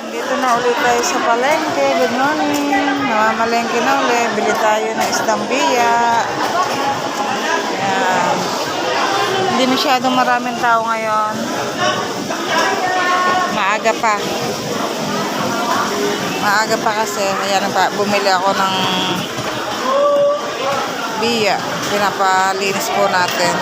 Dito na ulit tayo sa palengke. Good morning. Namamalengke na ulit. Bili tayo ng isdang biya. Ayan. Hindi masyadong maraming tao ngayon. Maaga pa. Maaga pa kasi. Ayan, bumili ako ng biya. Pinapalinis po natin.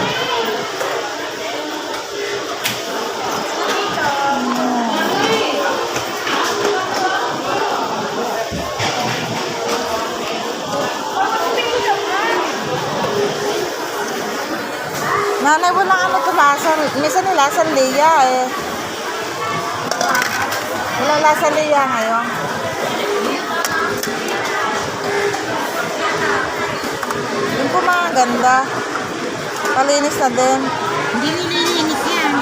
Nanay, walang ano to lasan. Minsan nilasan liya eh. Walang lasan liya ngayon. Yung po mga ganda. Palinis na din. Hindi nililinis yan.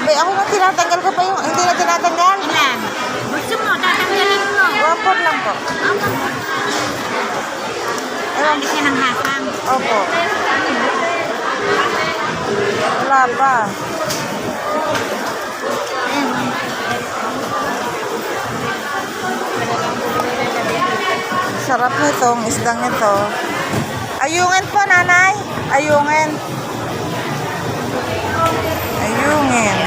Abay, ako na tinatanggal ko pa yung... Hindi na tinatanggal. Ilan? Gusto mo, tatanggalin mo. Wapor lang po. Hindi siya ng hasang. Opo. Wala pa. Sarap nitong isdang ito. Ayungin po, nanay. Ayungin. Ayungin.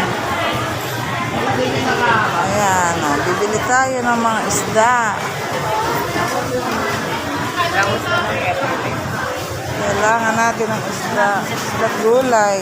Ayan, o. Bibili tayo ng mga isda. Kailangan natin ng isda. Isda at gulay.